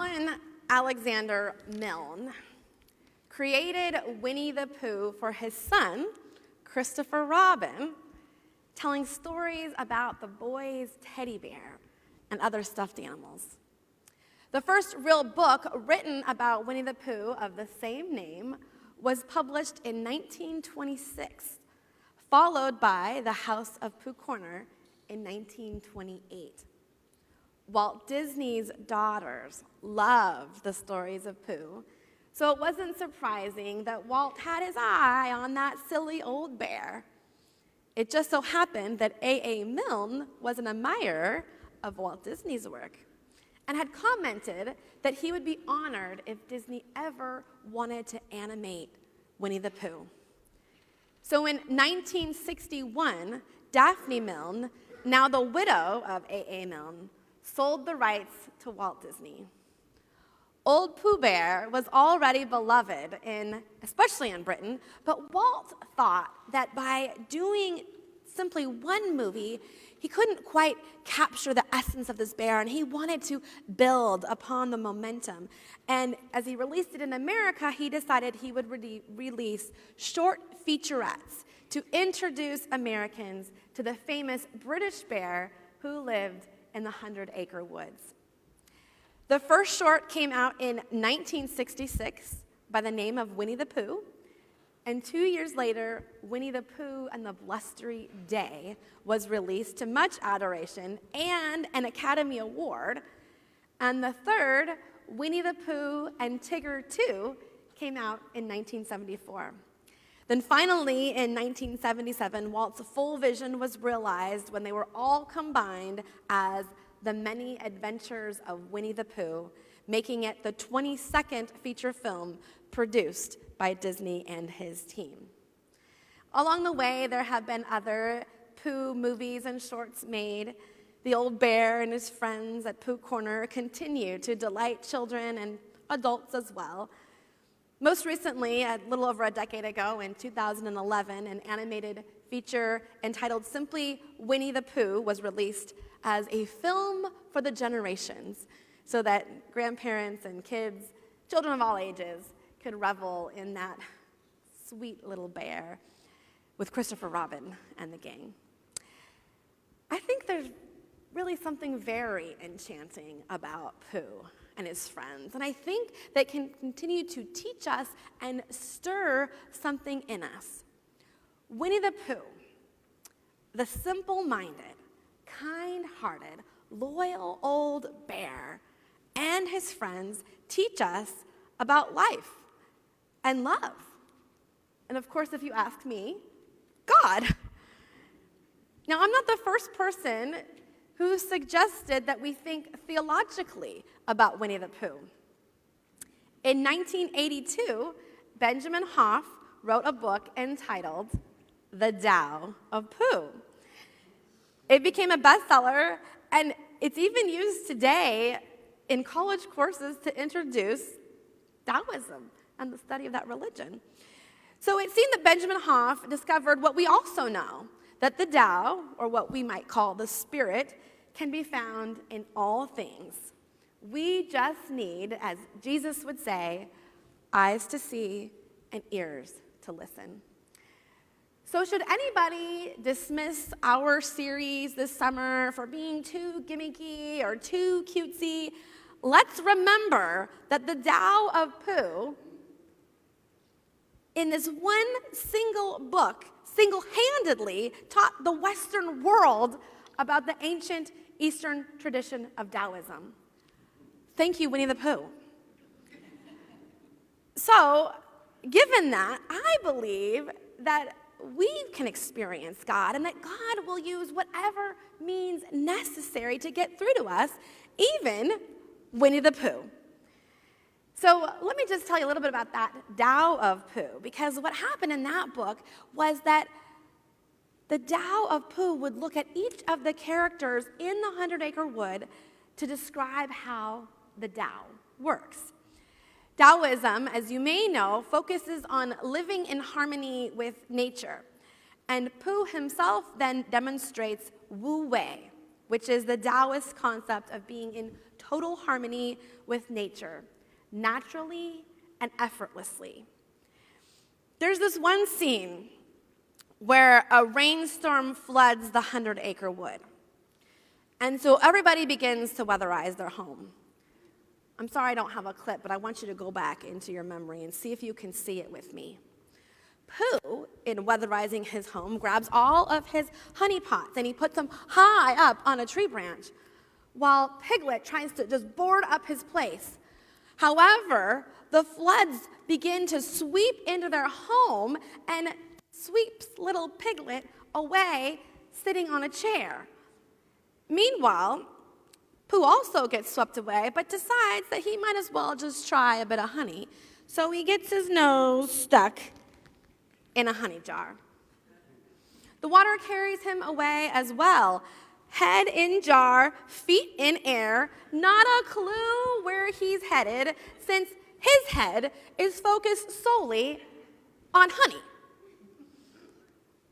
Alan Alexander Milne created Winnie the Pooh for his son, Christopher Robin, telling stories about the boy's teddy bear and other stuffed animals. The first real book written about Winnie the Pooh of the same name was published in 1926, followed by The House of Pooh Corner in 1928. Walt Disney's daughters loved the stories of Pooh, so it wasn't surprising that Walt had his eye on that silly old bear. It just so happened that A.A. Milne was an admirer of Walt Disney's work and had commented that he would be honored if Disney ever wanted to animate Winnie the Pooh. So in 1961, Daphne Milne, now the widow of A.A. Milne, sold the rights to Walt Disney. Old Pooh Bear was already beloved, especially in Britain, but Walt thought that by doing simply one movie, he couldn't quite capture the essence of this bear, and he wanted to build upon the momentum. And as he released it in America, he decided he would release short featurettes to introduce Americans to the famous British bear who lived in the 100-Acre Woods. The first short came out in 1966 by the name of Winnie the Pooh, and 2 years later, Winnie the Pooh and the Blustery Day was released to much adoration and an Academy Award. And the third, Winnie the Pooh and Tigger 2, came out in 1974. Then finally, in 1977, Walt's full vision was realized when they were all combined as The Many Adventures of Winnie the Pooh, making it the 22nd feature film produced by Disney and his team. Along the way, there have been other Pooh movies and shorts made. The old bear and his friends at Pooh Corner continue to delight children and adults as well. Most recently, a little over a decade ago, in 2011, an animated feature entitled simply Winnie the Pooh was released as a film for the generations so that grandparents and kids, children of all ages, could revel in that sweet little bear with Christopher Robin and the gang. I think there's really something very enchanting about Pooh and his friends, and I think they can continue to teach us and stir something in us. Winnie the Pooh, the simple-minded, kind-hearted, loyal old bear, and his friends teach us about life and love. And of course, if you ask me, God. Now, I'm not the first person who suggested that we think theologically about Winnie the Pooh. In 1982, Benjamin Hoff wrote a book entitled The Tao of Pooh. It became a bestseller, and it's even used today in college courses to introduce Taoism and the study of that religion. So it seemed that Benjamin Hoff discovered what we also know, that the Tao, or what we might call the spirit, can be found in all things. We just need, as Jesus would say, eyes to see and ears to listen. So should anybody dismiss our series this summer for being too gimmicky or too cutesy, let's remember that the Tao of Pooh, in this one single book, single-handedly taught the Western world about the ancient Eastern tradition of Taoism. Thank you, Winnie the Pooh. So, given that, I believe that we can experience God and that God will use whatever means necessary to get through to us, even Winnie the Pooh. So let me just tell you a little bit about that Tao of Pooh, because what happened in that book was that the Tao of Pooh would look at each of the characters in the 100-Acre Wood to describe how the Tao works. Taoism, as you may know, focuses on living in harmony with nature. And Pooh himself then demonstrates Wu Wei, which is the Taoist concept of being in total harmony with nature, naturally and effortlessly. There's this one scene where a rainstorm floods the 100-acre wood. And so everybody begins to weatherize their home. I'm sorry I don't have a clip, but I want you to go back into your memory and see if you can see it with me. Pooh, in weatherizing his home, grabs all of his honey pots and he puts them high up on a tree branch, while Piglet tries to just board up his place. However, the floods begin to sweep into their home and sweeps little Piglet away, sitting on a chair. Meanwhile, Pooh also gets swept away, but decides that he might as well just try a bit of honey. So he gets his nose stuck in a honey jar. The water carries him away as well. Head in jar, feet in air, not a clue where he's headed, since his head is focused solely on honey.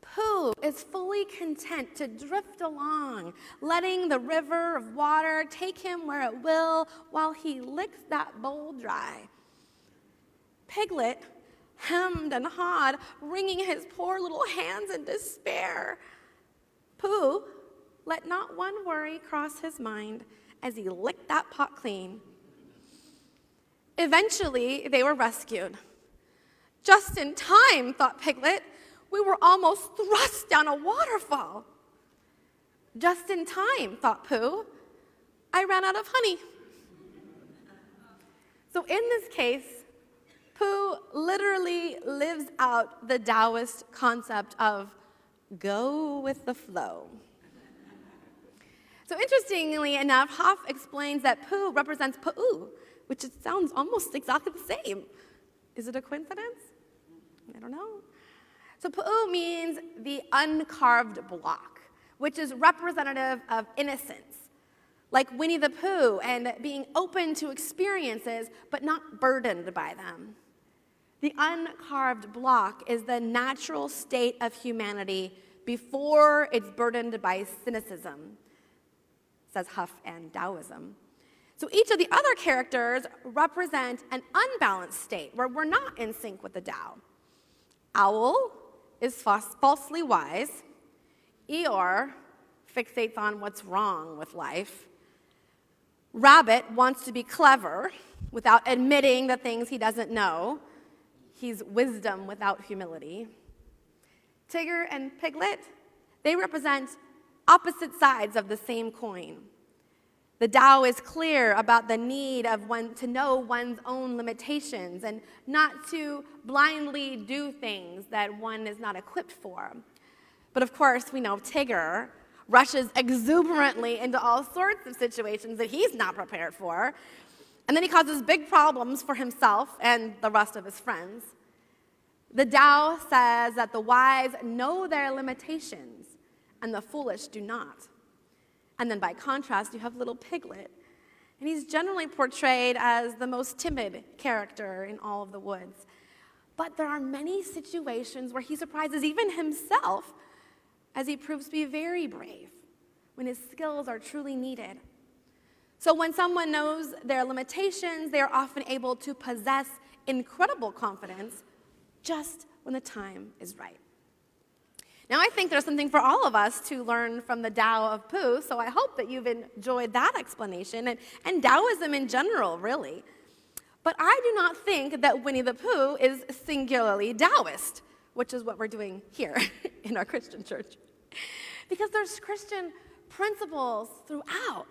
Pooh is fully content to drift along, letting the river of water take him where it will while he licks that bowl dry. Piglet hemmed and hawed, wringing his poor little hands in despair. Pooh let not one worry cross his mind as he licked that pot clean. Eventually, they were rescued. Just in time, thought Piglet. We were almost thrust down a waterfall. Just in time, thought Pooh. I ran out of honey. So in this case, Pooh literally lives out the Taoist concept of go with the flow. So interestingly enough, Hoff explains that Pooh represents Pa'u, which sounds almost exactly the same. Is it a coincidence? I don't know. So Pa'u means the uncarved block, which is representative of innocence, like Winnie the Pooh and being open to experiences but not burdened by them. The uncarved block is the natural state of humanity before it's burdened by cynicism, says Huff and Taoism. So each of the other characters represent an unbalanced state where we're not in sync with the Tao. Owl is falsely wise. Eeyore fixates on what's wrong with life. Rabbit wants to be clever without admitting the things he doesn't know. He's wisdom without humility. Tigger and Piglet, they represent opposite sides of the same coin. The Tao is clear about the need of one to know one's own limitations and not to blindly do things that one is not equipped for. But of course, we know Tigger rushes exuberantly into all sorts of situations that he's not prepared for, and then he causes big problems for himself and the rest of his friends. The Tao says that the wise know their limitations and the foolish do not. And then by contrast, you have little Piglet, and he's generally portrayed as the most timid character in all of the woods. But there are many situations where he surprises even himself as he proves to be very brave when his skills are truly needed. So when someone knows their limitations, they are often able to possess incredible confidence just when the time is right. Now, I think there's something for all of us to learn from the Tao of Pooh, so I hope that you've enjoyed that explanation, and Taoism in general, really. But I do not think that Winnie the Pooh is singularly Taoist, which is what we're doing here in our Christian church. Because there's Christian principles throughout.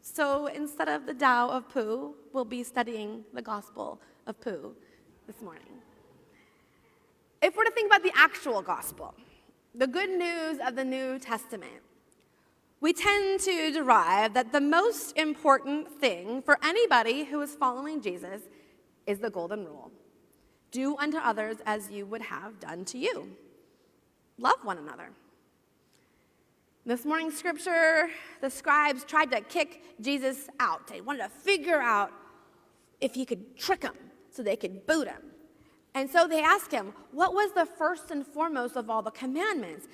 So instead of the Tao of Pooh, we'll be studying the Gospel of Pooh this morning. If we're to think about the actual gospel, the good news of the New Testament, we tend to derive that the most important thing for anybody who is following Jesus is the golden rule. Do unto others as you would have done to you. Love one another. This morning's scripture, the scribes tried to kick Jesus out. They wanted to figure out if he could trick them so they could boot him. And so they asked him, what was the first and foremost of all the commandments?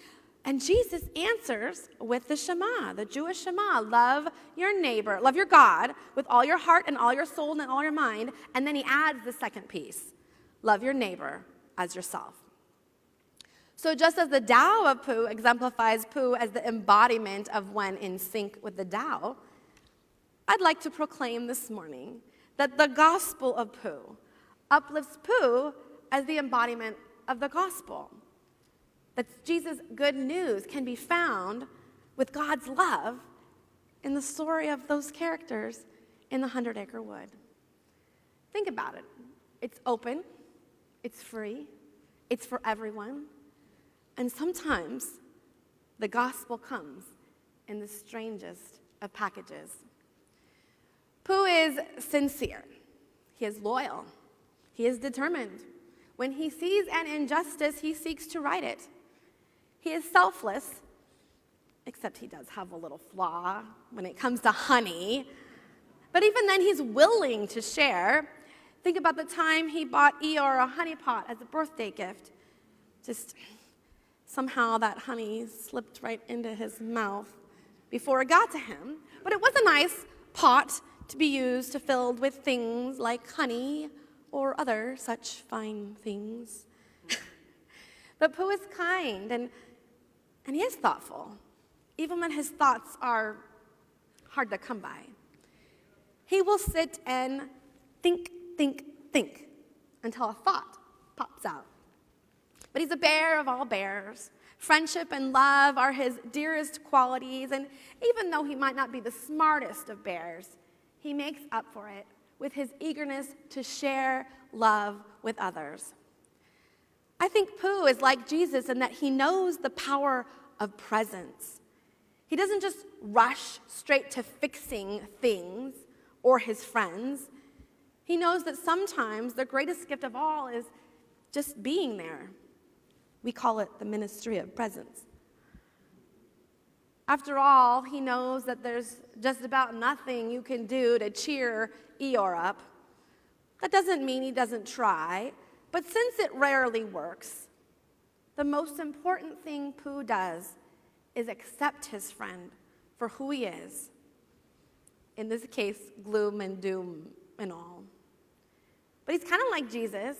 And Jesus answers with the Shema, the Jewish Shema. Love your neighbor, love your God with all your heart and all your soul and all your mind. And then he adds the second piece, love your neighbor as yourself. So just as the Tao of Pooh exemplifies Pooh as the embodiment of when in sync with the Tao, I'd like to proclaim this morning that the Gospel of Pooh uplifts Pooh as the embodiment of the gospel. That Jesus' good news can be found with God's love in the story of those characters in the 100-Acre Wood. Think about it. It's open, it's free, it's for everyone, and sometimes the gospel comes in the strangest of packages. Pooh is sincere. He is loyal. He is determined. When he sees an injustice, he seeks to right it. He is selfless, except he does have a little flaw when it comes to honey. But even then, he's willing to share. Think about the time he bought Eeyore a honey pot as a birthday gift. Just somehow that honey slipped right into his mouth before it got to him. But it was a nice pot to be used to filled with things like honey or other such fine things. But Pooh is kind and he is thoughtful, even when his thoughts are hard to come by. He will sit and think until a thought pops out. But he's a bear of all bears. Friendship and love are his dearest qualities, and even though he might not be the smartest of bears, he makes up for it with his eagerness to share love with others. I think Pooh is like Jesus in that he knows the power of presence. He doesn't just rush straight to fixing things or his friends. He knows that sometimes the greatest gift of all is just being there. We call it the ministry of presence. After all, he knows that there's just about nothing you can do to cheer Eeyore up. That doesn't mean he doesn't try, but since it rarely works, the most important thing Pooh does is accept his friend for who he is. In this case, gloom and doom and all. But he's kind of like Jesus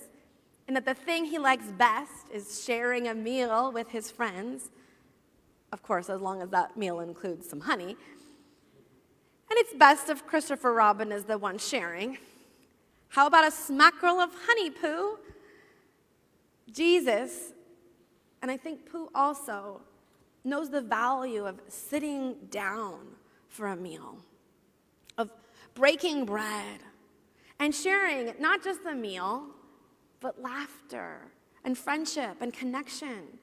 in that the thing he likes best is sharing a meal with his friends. Of course, as long as that meal includes some honey. And it's best if Christopher Robin is the one sharing. How about a smackerel of honey, Pooh? Jesus, and I think Pooh also, knows the value of sitting down for a meal, of breaking bread, and sharing not just the meal, but laughter and friendship and connection.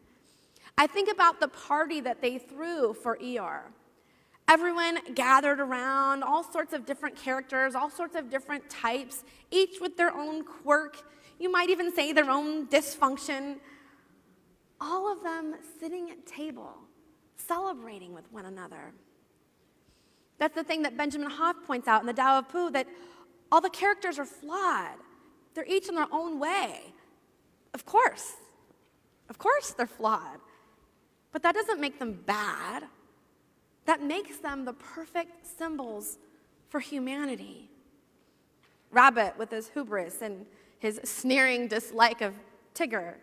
I think about the party that they threw for Eeyore. Everyone gathered around, all sorts of different characters, all sorts of different types, each with their own quirk. You might even say their own dysfunction. All of them sitting at table, celebrating with one another. That's the thing that Benjamin Hoff points out in the Tao of Pooh, that all the characters are flawed. They're each in their own way. Of course they're flawed. But that doesn't make them bad. That makes them the perfect symbols for humanity. Rabbit with his hubris and his sneering dislike of Tigger.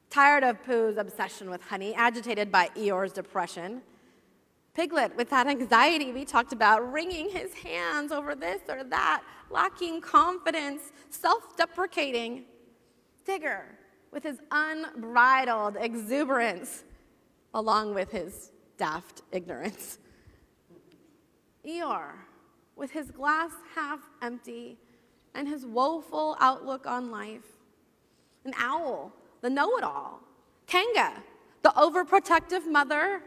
Tired of Pooh's obsession with honey, agitated by Eeyore's depression. Piglet with that anxiety we talked about, wringing his hands over this or that, lacking confidence, self-deprecating. Tigger with his unbridled exuberance, along with his daft ignorance. Eeyore, with his glass half empty and his woeful outlook on life. An owl, the know-it-all. Kanga, the overprotective mother.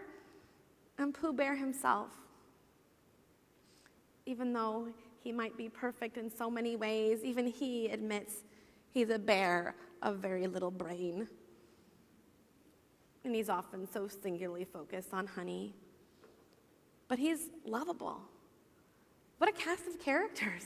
And Pooh Bear himself. Even though he might be perfect in so many ways, even he admits he's a bear of very little brain. And he's often so singularly focused on honey. But he's lovable. What a cast of characters.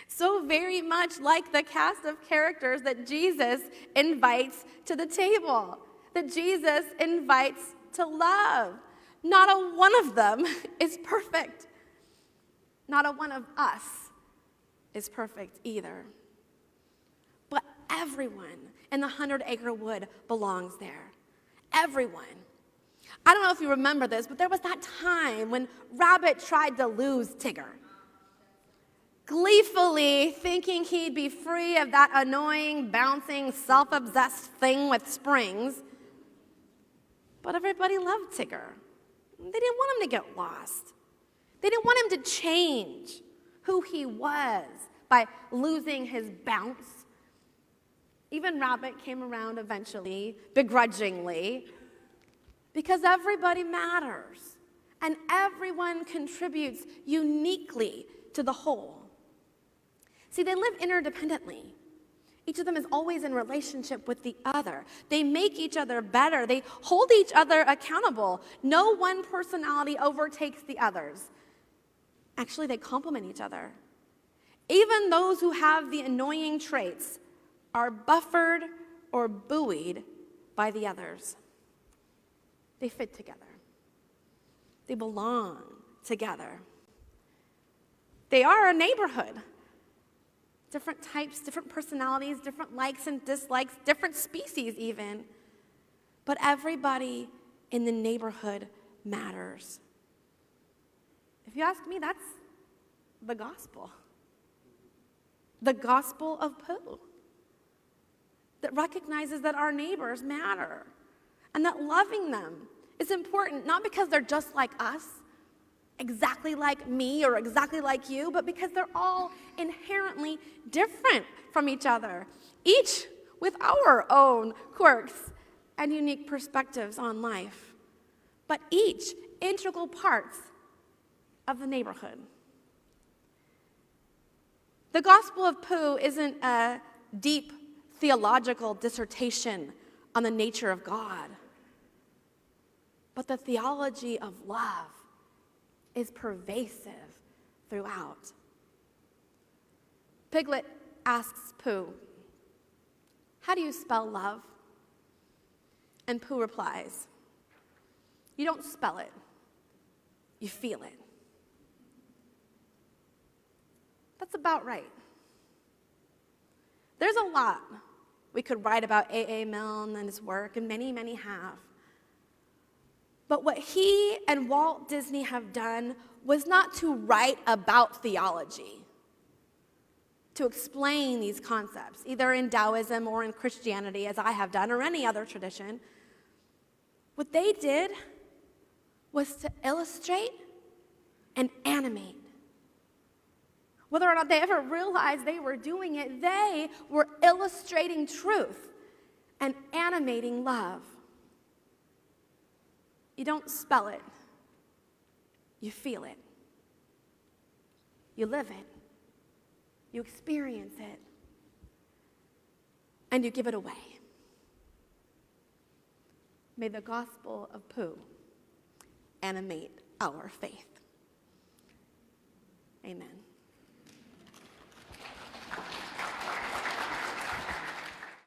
So very much like the cast of characters that Jesus invites to the table. that Jesus invites to love. Not a one of them is perfect. Not a one of us is perfect either. But everyone in the 100-acre wood belongs there. Everyone. I don't know if you remember this, but there was that time when Rabbit tried to lose Tigger. Gleefully thinking he'd be free of that annoying, bouncing, self-obsessed thing with springs. But everybody loved Tigger. They didn't want him to get lost. They didn't want him to change who he was by losing his bounce. Even Rabbit came around eventually, begrudgingly, because everybody matters, and everyone contributes uniquely to the whole. See, they live interdependently. Each of them is always in relationship with the other. They make each other better. They hold each other accountable. No one personality overtakes the others. Actually, they complement each other. Even those who have the annoying traits are buffered or buoyed by the others. They fit together. They belong together. They are a neighborhood. Different types, different personalities, different likes and dislikes, different species even. But everybody in the neighborhood matters. If you ask me, that's the gospel. The Gospel of Pooh. That recognizes that our neighbors matter and that loving them is important, not because they're just like us, exactly like me or exactly like you, but because they're all inherently different from each other, each with our own quirks and unique perspectives on life, but each integral parts of the neighborhood. The Gospel of Pooh isn't a deep theological dissertation on the nature of God, but the theology of love is pervasive throughout. Piglet asks Pooh, "How do you spell love?" And Pooh replies, "You don't spell it, you feel it." That's about right. There's a lot we could write about A.A. Milne and his work, and many, many have. But what he and Walt Disney have done was not to write about theology, to explain these concepts, either in Taoism or in Christianity, as I have done, or any other tradition. What they did was to illustrate and animate. Whether or not they ever realized they were doing it, they were illustrating truth and animating love. You don't spell it, you feel it. You live it, you experience it, and you give it away. May the Gospel of Pooh animate our faith. Amen.